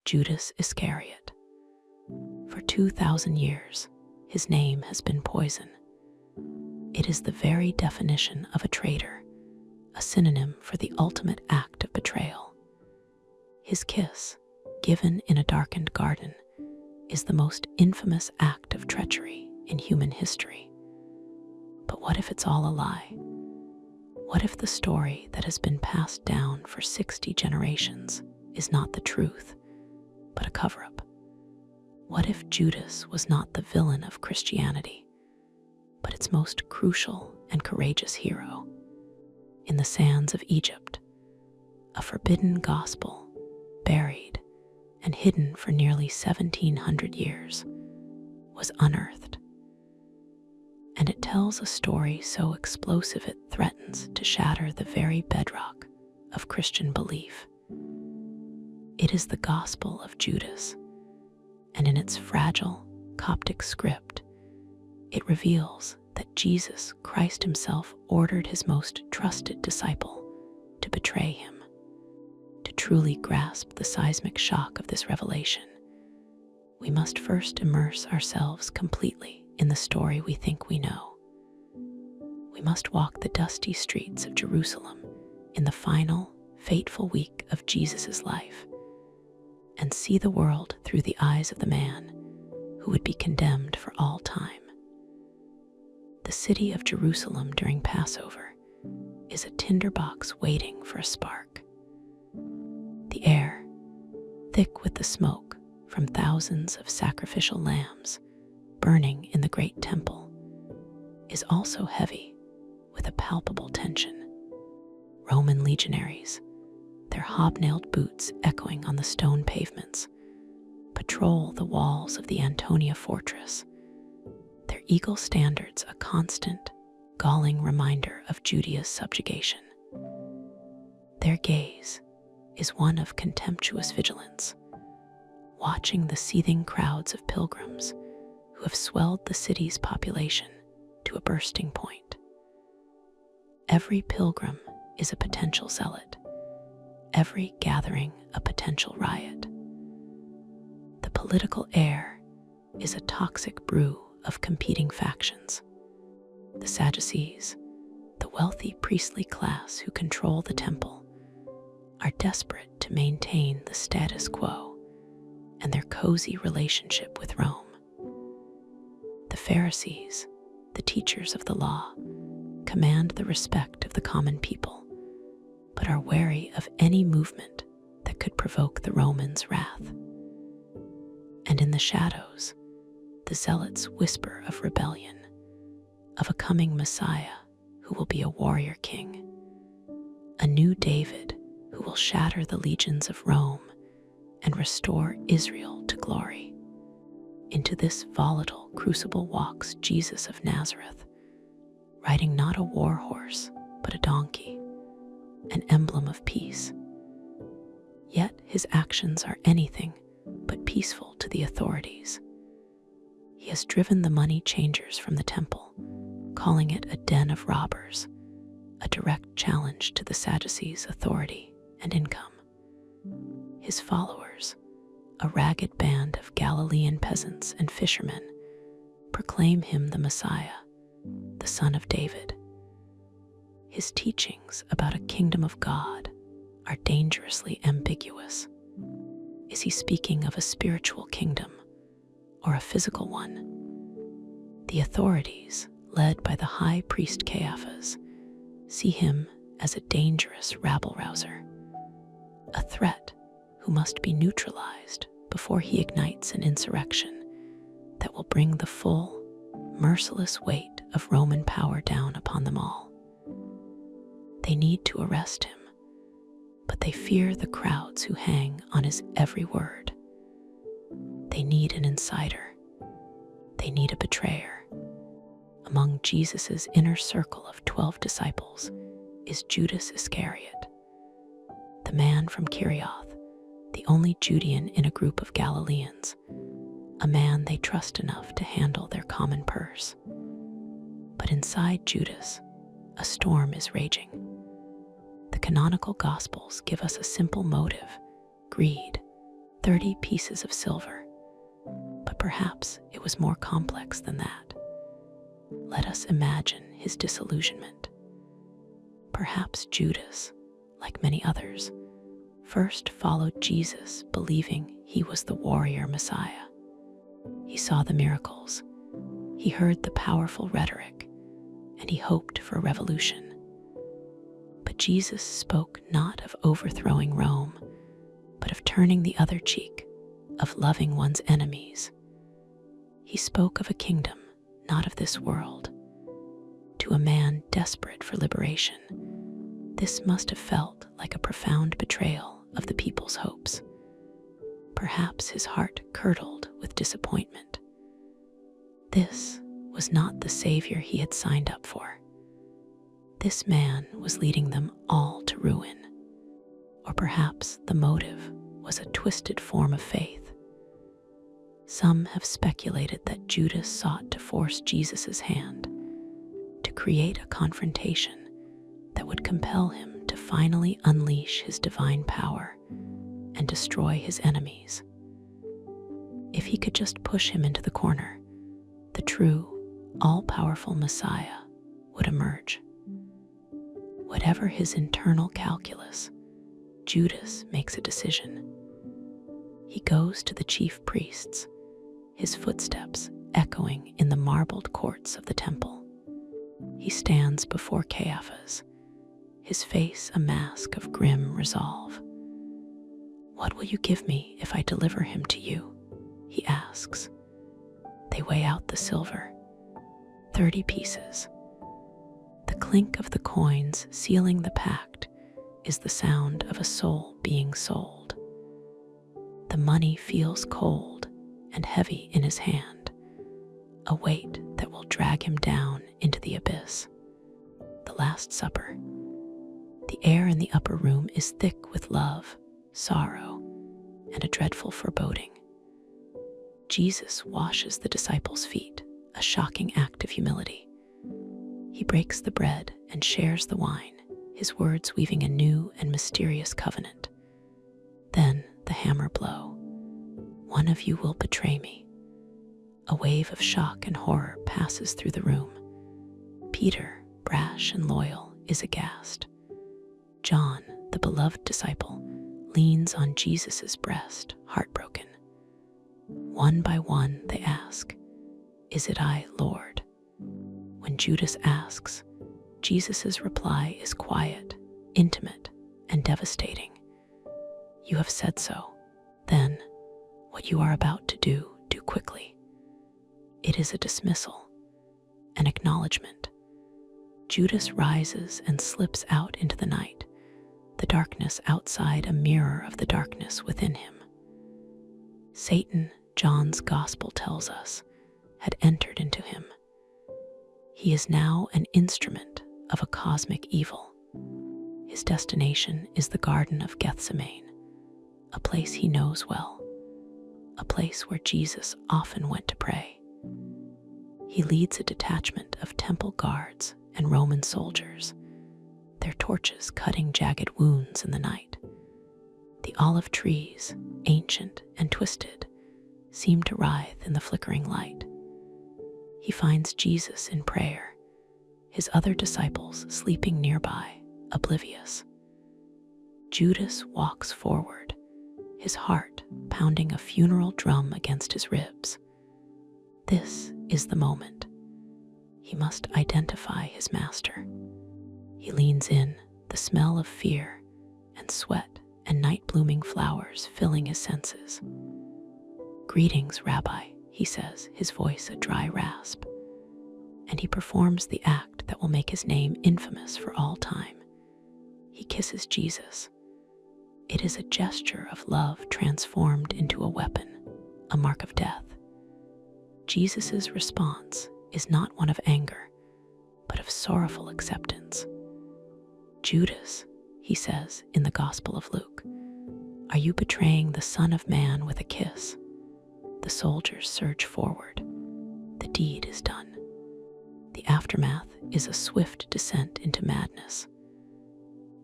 Judas Iscariot. For 2,000 years, his name has been poison. It is the very definition of a traitor, a synonym for the ultimate act of betrayal. His kiss, given in a darkened garden, is the most infamous act of treachery in human history. But what if it's all a lie? What if the story that has been passed down for 60 generations is not the truth, but a cover-up? What if Judas was not the villain of Christianity, but its most crucial and courageous hero? In the sands of Egypt, a forbidden gospel, buried and hidden for nearly 1,700 years, was unearthed. And it tells a story so explosive it threatens to shatter the very bedrock of Christian belief. It is the Gospel of Judas, and in its fragile Coptic script, it reveals that Jesus Christ himself ordered his most trusted disciple to betray him. To truly grasp the seismic shock of this revelation, we must first immerse ourselves completely in the story we think we know. We must walk the dusty streets of Jerusalem in the final, fateful week of Jesus' life and see the world through the eyes of the man who would be condemned for all time. The city of Jerusalem during Passover is a tinderbox waiting for a spark. The air, thick with the smoke from thousands of sacrificial lambs burning in the great temple, is also heavy with a palpable tension. Roman legionaries, their hobnailed boots echoing on the stone pavements, patrol the walls of the Antonia fortress, their eagle standards a constant, galling reminder of Judea's subjugation. Their gaze is one of contemptuous vigilance, watching the seething crowds of pilgrims who have swelled the city's population to a bursting point. Every pilgrim is a potential zealot, every gathering a potential riot. The political air is a toxic brew of competing factions. The Sadducees, the wealthy priestly class who control the temple, are desperate to maintain the status quo and their cozy relationship with Rome. The Pharisees, the teachers of the law, command the respect of the common people, but are wary of any movement that could provoke the Romans' wrath. And in the shadows, the zealots whisper of rebellion, of a coming Messiah who will be a warrior king, a new David who will shatter the legions of Rome and restore Israel to glory. Into this volatile crucible walks Jesus of Nazareth, riding not a war horse, but a donkey, an emblem of peace. Yet his actions are anything but peaceful to the authorities. He has driven the money changers from the temple, calling it a den of robbers, a direct challenge to the Sadducees' authority and income. His followers, a ragged band of Galilean peasants and fishermen, proclaim him the Messiah, the Son of David. His teachings about a kingdom of God are dangerously ambiguous. Is he speaking of a spiritual kingdom or a physical one? The authorities, led by the high priest Caiaphas, see him as a dangerous rabble-rouser, a threat who must be neutralized before he ignites an insurrection that will bring the full, merciless weight of Roman power down upon them all. They need to arrest him, but they fear the crowds who hang on his every word. They need an insider. They need a betrayer. Among Jesus' inner circle of 12 disciples is Judas Iscariot, the man from Kirioth, the only Judean in a group of Galileans, a man they trust enough to handle their common purse. But inside Judas, a storm is raging. The canonical Gospels give us a simple motive: greed, 30 pieces of silver. But perhaps it was more complex than that. Let us imagine his disillusionment. Perhaps Judas, like many others, first followed Jesus believing he was the warrior Messiah. He saw the miracles, he heard the powerful rhetoric, and he hoped for revolution. But Jesus spoke not of overthrowing Rome, but of turning the other cheek, of loving one's enemies. He spoke of a kingdom not of this world. To a man desperate for liberation, this must have felt like a profound betrayal of the people's hopes. Perhaps his heart curdled with disappointment. This was not the Savior he had signed up for. This man was leading them all to ruin. Or perhaps the motive was a twisted form of faith. Some have speculated that Judas sought to force Jesus' hand, to create a confrontation that would compel him to finally unleash his divine power and destroy his enemies. If he could just push him into the corner, the true, all-powerful Messiah would emerge. Whatever his internal calculus, Judas makes a decision. He goes to the chief priests, his footsteps echoing in the marbled courts of the temple. He stands before Caiaphas, his face a mask of grim resolve. "What will you give me if I deliver him to you?" he asks. They weigh out the silver, 30 pieces. The clink of the coins sealing the pact is the sound of a soul being sold. The money feels cold and heavy in his hand, a weight that will drag him down into the abyss. The Last Supper. The air in the upper room is thick with love, sorrow, and a dreadful foreboding. Jesus washes the disciples' feet, a shocking act of humility. He breaks the bread and shares the wine, his words weaving a new and mysterious covenant. Then the hammer blow. "One of you will betray me." A wave of shock and horror passes through the room. Peter, brash and loyal, is aghast. John, the beloved disciple, leans on Jesus' breast, heartbroken. One by one they ask, "Is it I, Lord?" When Judas asks, Jesus' reply is quiet, intimate, and devastating. "You have said so. Then, what you are about to do quickly." It is a dismissal, an acknowledgement. Judas rises and slips out into the night, the darkness outside a mirror of the darkness within him. Satan, John's Gospel tells us, had entered into him. He is now an instrument of a cosmic evil. His destination is the Garden of Gethsemane, a place he knows well, a place where Jesus often went to pray. He leads a detachment of temple guards and Roman soldiers, their torches cutting jagged wounds in the night. The olive trees, ancient and twisted, seem to writhe in the flickering light. He finds Jesus in prayer, his other disciples sleeping nearby, oblivious. Judas walks forward, his heart pounding a funeral drum against his ribs. This is the moment. He must identify his master. He leans in, the smell of fear and sweat and night-blooming flowers filling his senses. "Greetings, Rabbi," he says, his voice a dry rasp. And he performs the act that will make his name infamous for all time. He kisses Jesus. It is a gesture of love transformed into a weapon, a mark of death. Jesus' response is not one of anger, but of sorrowful acceptance. "Judas," he says in the Gospel of Luke, "are you betraying the Son of Man with a kiss?" The soldiers surge forward. The deed is done. The aftermath is a swift descent into madness.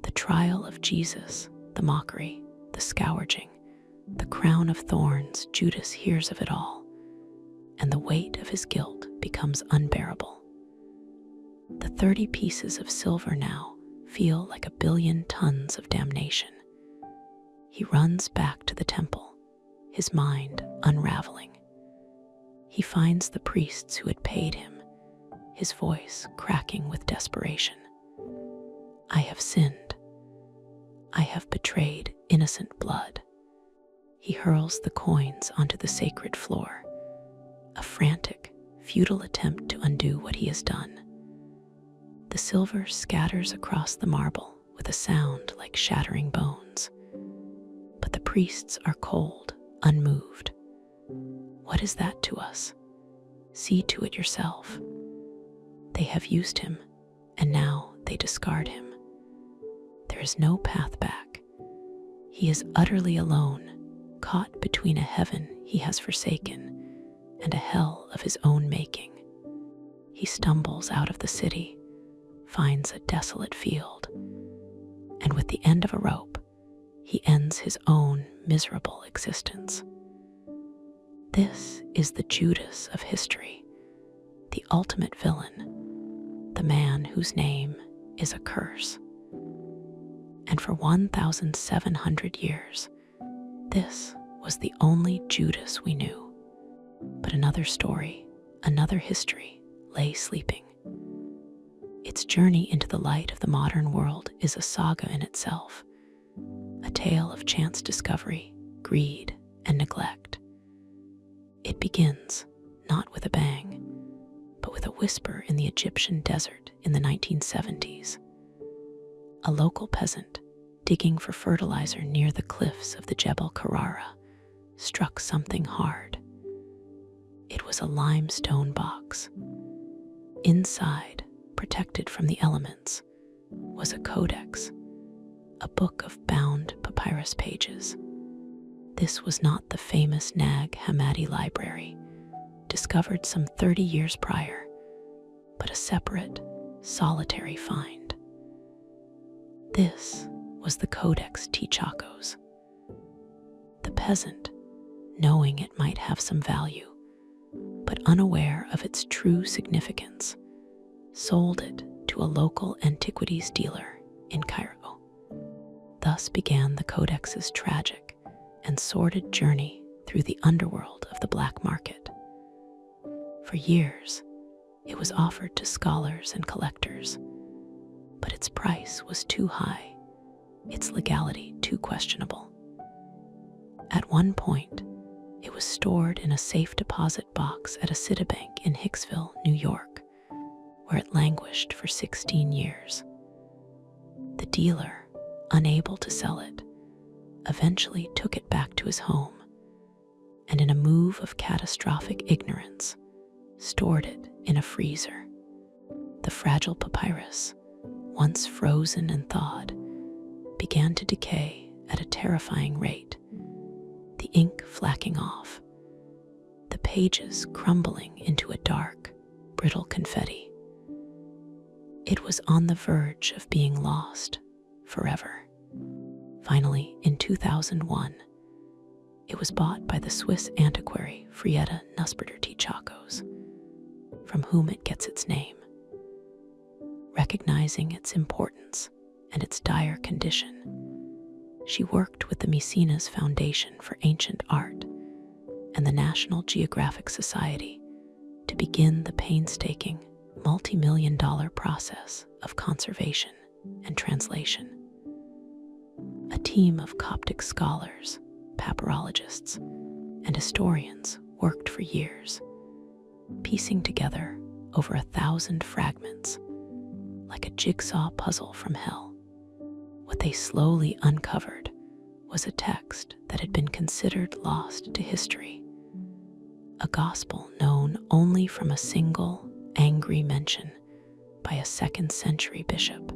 The trial of Jesus, the mockery, the scourging, the crown of thorns, Judas hears of it all, and the weight of his guilt becomes unbearable. The 30 pieces of silver now feel like 1,000,000,000 tons of damnation. He runs back to the temple, his mind unraveling. He finds the priests who had paid him, his voice cracking with desperation. I have sinned. I have betrayed innocent blood. He hurls the coins onto the sacred floor, a frantic, futile attempt to undo what he has done. The silver scatters across the marble with a sound like shattering bones. But the priests are cold, unmoved. What is that to us? See to it yourself. They have used him, and now they discard him. There is no path back. He is utterly alone, caught between a heaven he has forsaken and a hell of his own making. He stumbles out of the city, finds a desolate field, and with the end of a rope, he ends his own miserable existence. This is the Judas of history, the ultimate villain, the man whose name is a curse. And for 1,700 years, this was the only Judas we knew. But another story, another history, lay sleeping. Its journey into the light of the modern world is a saga in itself, a tale of chance discovery, greed, and neglect. It begins not with a bang, but with a whisper in the Egyptian desert in the 1970s. A local peasant, digging for fertilizer near the cliffs of the Jebel Karara, struck something hard. It was a limestone box. Inside, protected from the elements, was a codex, a book of bound papyrus pages. This was not the famous Nag Hammadi library, discovered some 30 years prior, but a separate, solitary find. This was the Codex T'Chakos. The peasant, knowing it might have some value, but unaware of its true significance, sold it to a local antiquities dealer in Cairo. Thus began the Codex's tragic and sordid journey through the underworld of the black market. For years, it was offered to scholars and collectors, but its price was too high, its legality too questionable. At one point, it was stored in a safe deposit box at a Citibank in Hicksville, New York, where it languished for 16 years. The dealer, unable to sell it, eventually took it back to his home, and in a move of catastrophic ignorance, stored it in a freezer. The fragile papyrus, once frozen and thawed, began to decay at a terrifying rate, the ink flacking off, the pages crumbling into a dark, brittle confetti. It was on the verge of being lost forever. Finally, in 2001, it was bought by the Swiss antiquary Frieda Nussbader T'Chakos, from whom it gets its name. Recognizing its importance and its dire condition, she worked with the Mecenas Foundation for Ancient Art and the National Geographic Society to begin the painstaking, multi-million-dollar process of conservation and translation. A team of Coptic scholars, papyrologists, and historians worked for years, piecing together over 1,000 fragments, like a jigsaw puzzle from hell. What they slowly uncovered was a text that had been considered lost to history, a gospel known only from a single, angry mention by a 2nd century bishop.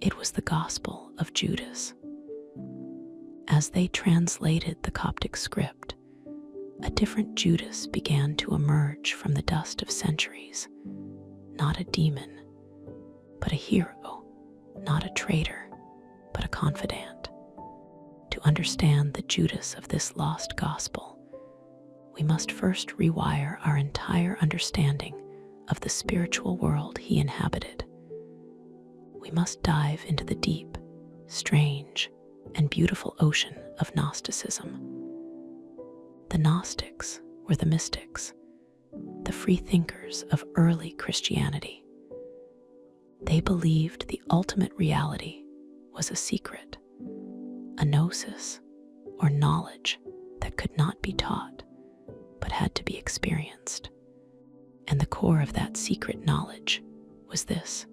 It was the Gospel of Judas. As they translated the Coptic script, a different Judas began to emerge from the dust of centuries, not a demon, but a hero, not a traitor, but a confidant. To understand the Judas of this lost gospel, we must first rewire our entire understanding of the spiritual world he inhabited. We must dive into the deep, strange, and beautiful ocean of Gnosticism. The Gnostics were the mystics, the free thinkers of early Christianity. They believed the ultimate reality was a secret, a gnosis, or knowledge that could not be taught, but had to be experienced. And the core of that secret knowledge was this: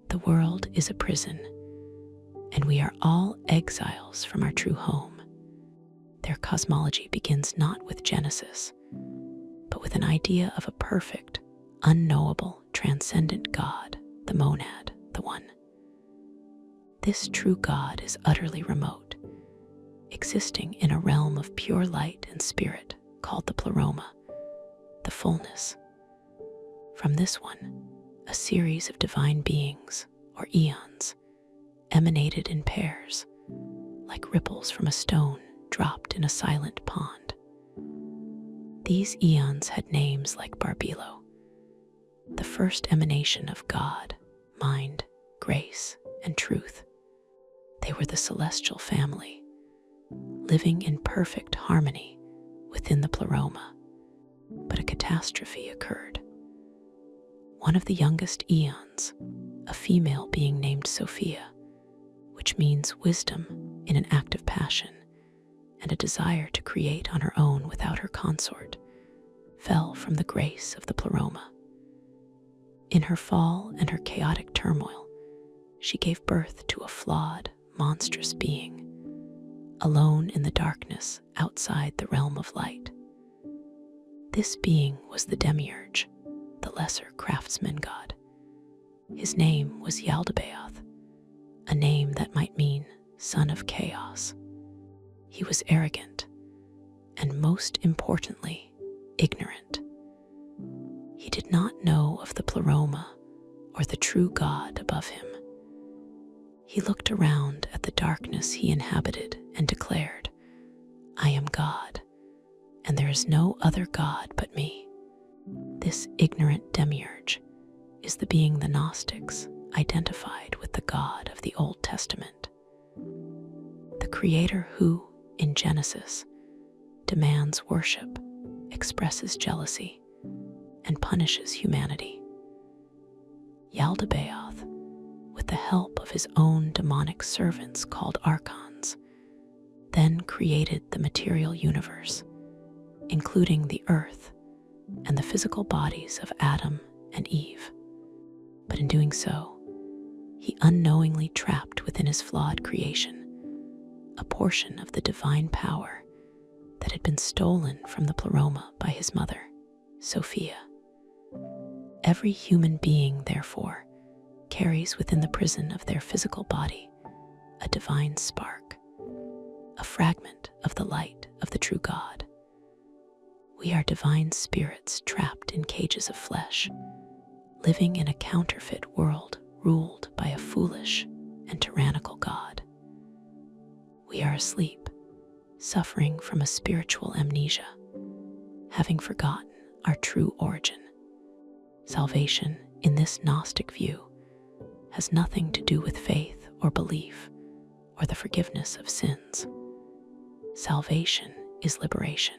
the world is a prison, and we are all exiles from our true home. Their cosmology begins not with Genesis, but with an idea of a perfect, unknowable, transcendent God, the monad, the One. This true God is utterly remote, existing in a realm of pure light and spirit called the pleroma, the fullness. From this one, a series of divine beings, or eons, emanated in pairs, like ripples from a stone dropped in a silent pond. These eons had names like Barbelo, the first emanation of God, mind, grace, and truth. They were the celestial family, living in perfect harmony within the pleroma. But a catastrophe occurred. One of the youngest eons, a female being named Sophia, which means wisdom in an act of passion and a desire to create on her own without her consort, fell from the grace of the pleroma. In her fall and her chaotic turmoil, she gave birth to a flawed, monstrous being, alone in the darkness outside the realm of light. This being was the demiurge, the lesser craftsman god. His name was Yaldabaoth, a name that might mean son of chaos. He was arrogant, and most importantly, ignorant. He did not know of the pleroma or the true God above him. He looked around at the darkness he inhabited and declared, "I am God, and there is no other God but me." This ignorant demiurge is the being the Gnostics identified with the God of the Old Testament. The Creator who, in Genesis, demands worship, expresses jealousy, and punishes humanity. Yaldabaoth, with the help of his own demonic servants called archons, then created the material universe, including the earth and the physical bodies of Adam and Eve. But in doing so, he unknowingly trapped within his flawed creation a portion of the divine power that had been stolen from the pleroma by his mother, Sophia. Every human being, therefore, carries within the prison of their physical body a divine spark, a fragment of the light of the true God. We are divine spirits trapped in cages of flesh, living in a counterfeit world ruled by a foolish and tyrannical God. We are asleep, suffering from a spiritual amnesia, having forgotten our true origin. Salvation, in this Gnostic view, has nothing to do with faith or belief or the forgiveness of sins. Salvation is liberation.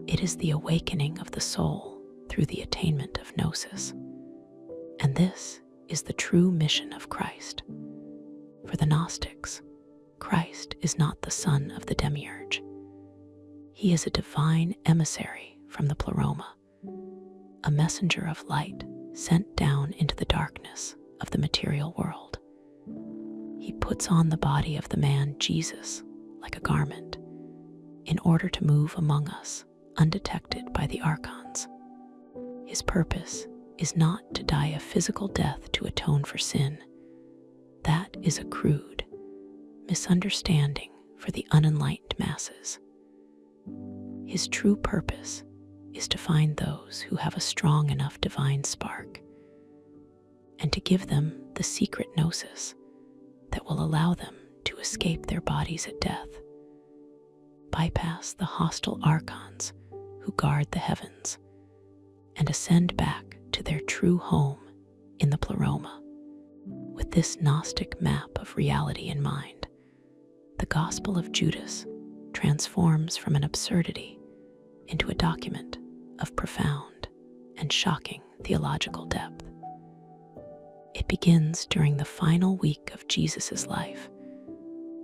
It is the awakening of the soul through the attainment of gnosis. And this is the true mission of Christ. For the Gnostics, Christ is not the son of the demiurge. He is a divine emissary from the pleroma, a messenger of light sent down into the darkness of the material world. He puts on the body of the man Jesus like a garment in order to move among us undetected by the archons. His purpose is not to die a physical death to atone for sin. That is a crude misunderstanding for the unenlightened masses. His true purpose is to find those who have a strong enough divine spark and to give them the secret gnosis that will allow them to escape their bodies at death, bypass the hostile archons who guard the heavens, and ascend back to their true home in the pleroma. With this Gnostic map of reality in mind, the Gospel of Judas transforms from an absurdity into a document of profound and shocking theological depth. It begins during the final week of Jesus' life,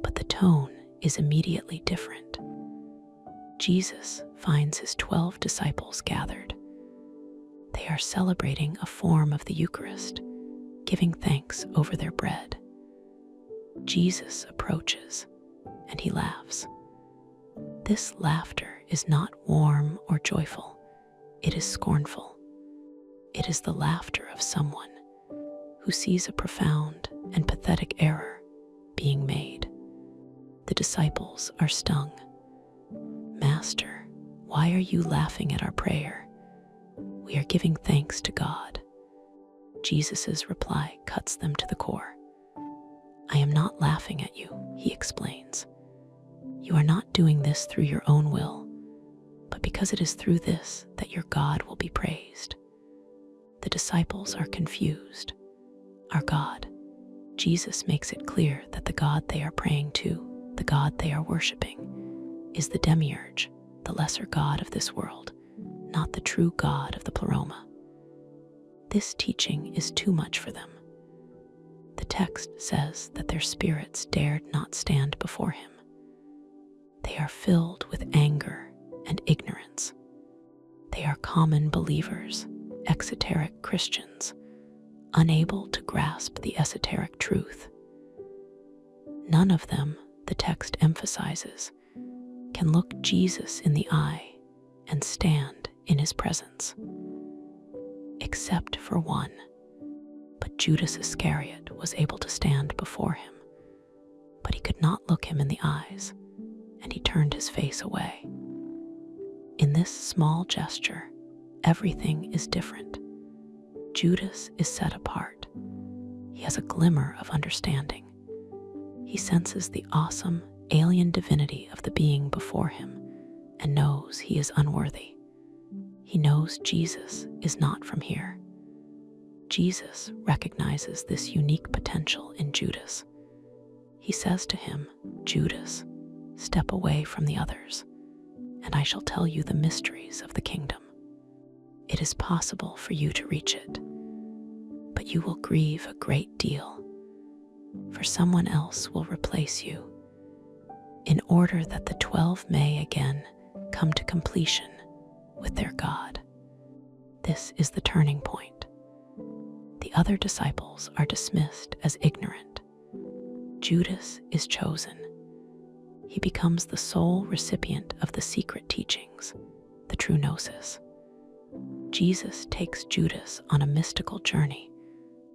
but the tone is immediately different. Jesus finds his 12 disciples gathered. They are celebrating a form of the Eucharist, giving thanks over their bread. Jesus approaches, and he laughs. This laughter is not warm or joyful. It is scornful. It is the laughter of someone who sees a profound and pathetic error being made. The disciples are stung. "Master, why are you laughing at our prayer? We are giving thanks to God." Jesus' reply cuts them to the core. "I am not laughing at you," he explains. "You are not doing this through your own will, but because it is through this that your God will be praised." The disciples are confused. Our God. Jesus makes it clear that the God they are praying to, the God they are worshiping, is the demiurge, the lesser God of this world, not the true God of the pleroma. This teaching is too much for them. The text says that their spirits dared not stand before him. They are filled with anger and ignorance. They are common believers, exoteric Christians, unable to grasp the esoteric truth. None of them, the text emphasizes, can look Jesus in the eye and stand in his presence, except for one. But Judas Iscariot was able to stand before him, but he could not look him in the eyes, and he turned his face away. In this small gesture, everything is different. Judas is set apart. He has a glimmer of understanding. He senses the awesome, alien divinity of the being before him and knows he is unworthy. He knows Jesus is not from here. Jesus recognizes this unique potential in Judas. He says to him, "Judas, step away from the others, and I shall tell you the mysteries of the kingdom. It is possible for you to reach it, but you will grieve a great deal, for someone else will replace you, in order that the 12 may again come to completion with their God." This is the turning point. The other disciples are dismissed as ignorant. Judas is chosen. He becomes the sole recipient of the secret teachings, the true gnosis. Jesus takes Judas on a mystical journey,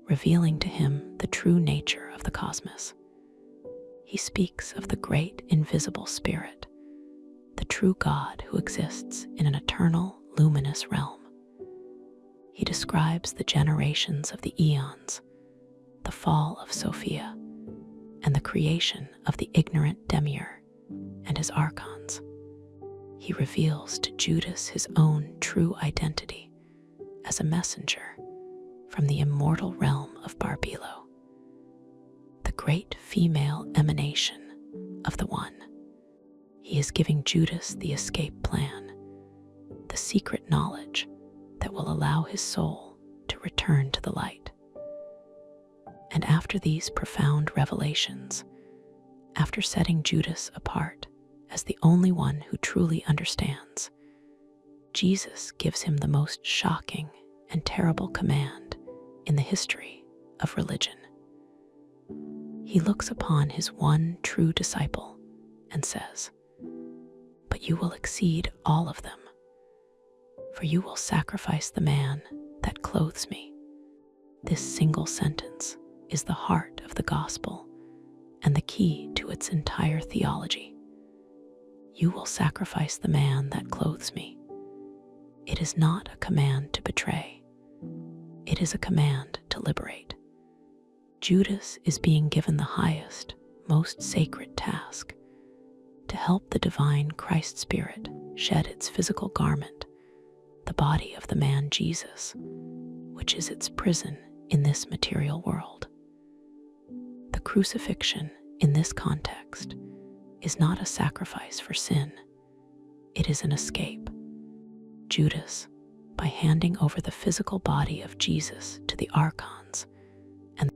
revealing to him the true nature of the cosmos. He speaks of the great invisible spirit, the true God who exists in an eternal, luminous realm. He describes the generations of the eons, the fall of Sophia, and the creation of the ignorant demiurge and his archons. He reveals to Judas his own true identity as a messenger from the immortal realm of Barbelo, the great female emanation of the One. He is giving Judas the escape plan, the secret knowledge that will allow his soul to return to the light. And after these profound revelations, after setting Judas apart as the only one who truly understands, Jesus gives him the most shocking and terrible command in the history of religion. He looks upon his one true disciple and says, "But you will exceed all of them, for you will sacrifice the man that clothes me." This single sentence is the heart of the gospel and the key to its entire theology. You will sacrifice the man that clothes me. It is not a command to betray. It is a command to liberate. Judas is being given the highest, most sacred task, to help the divine Christ Spirit shed its physical garment, the body of the man Jesus, which is its prison in this material world. The crucifixion in this context is not a sacrifice for sin, it is an escape. Judas, by handing over the physical body of Jesus to the archons and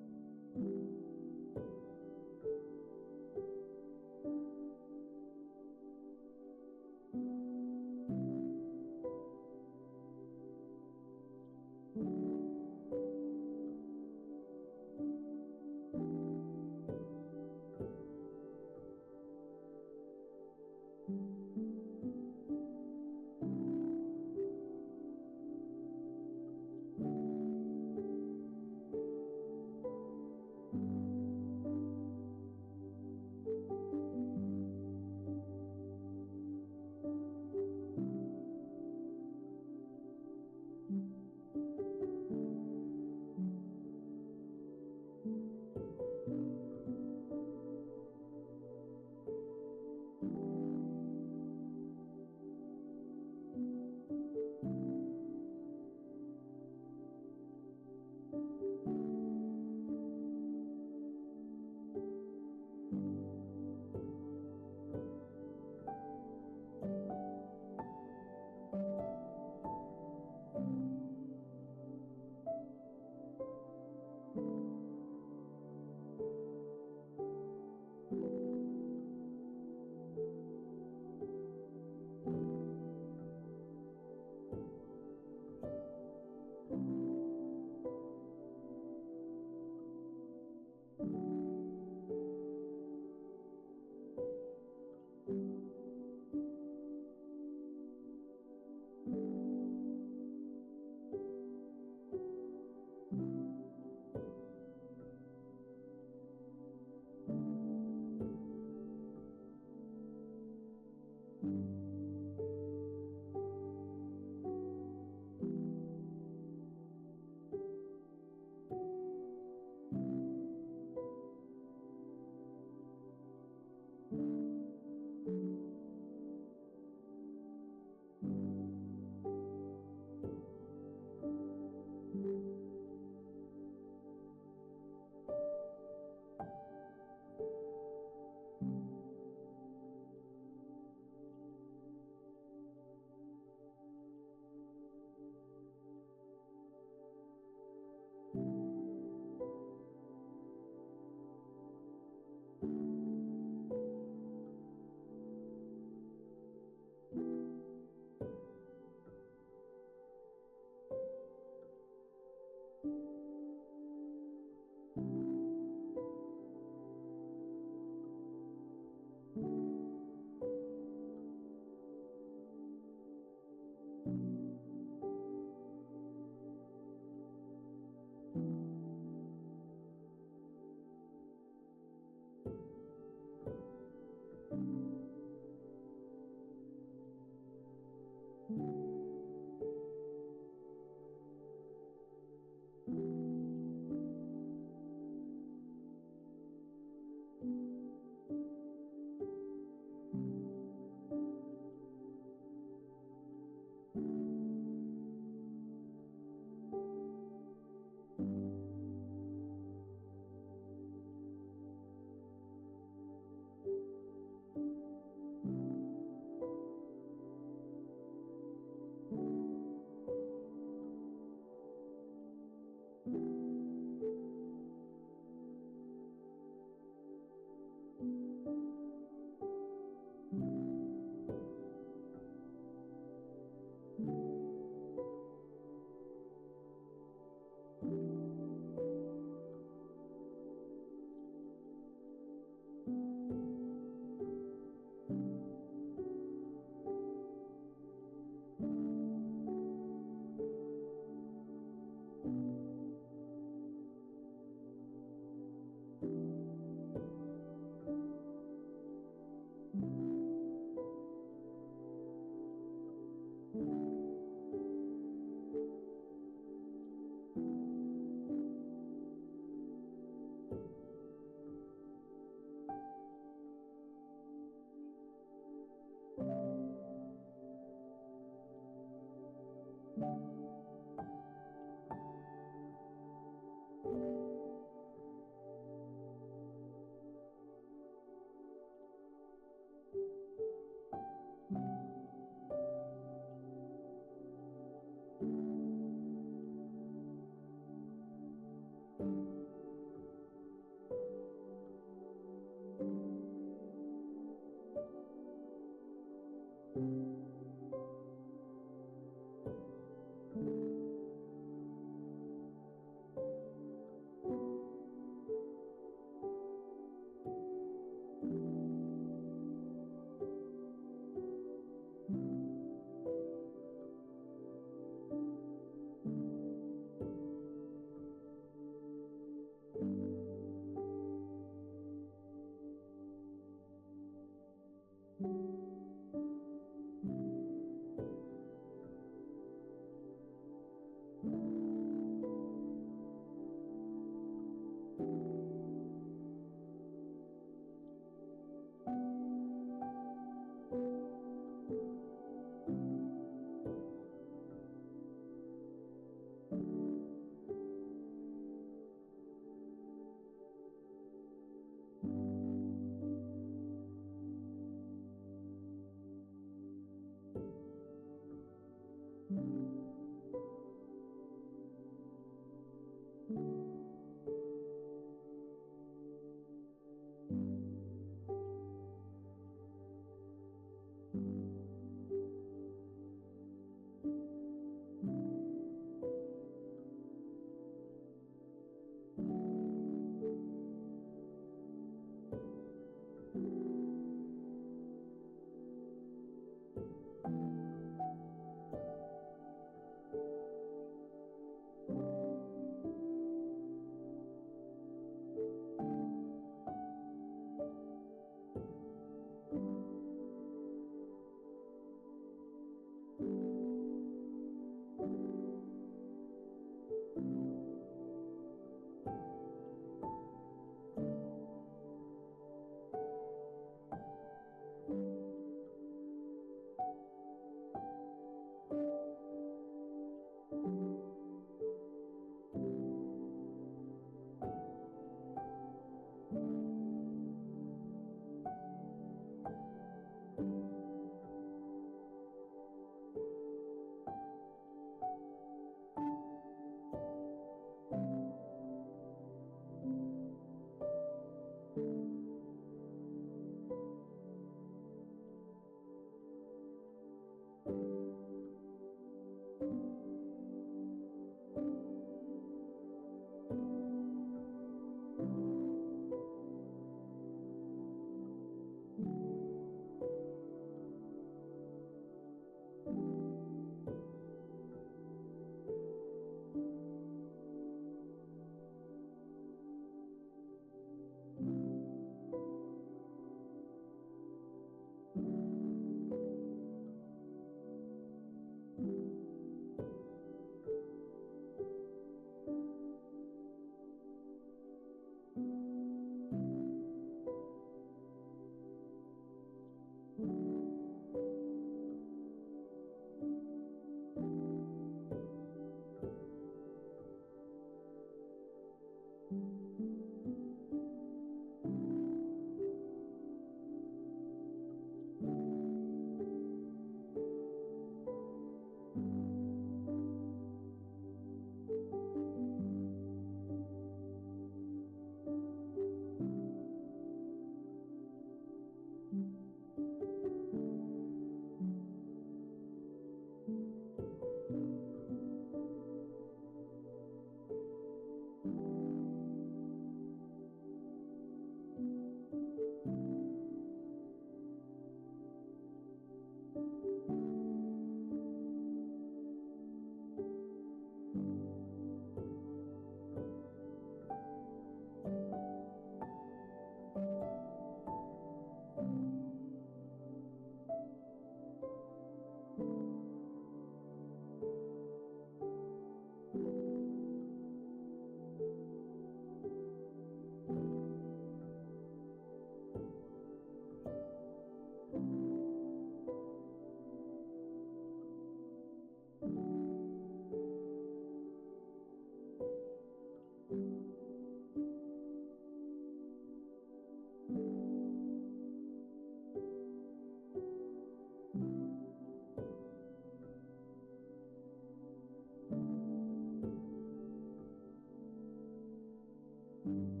you.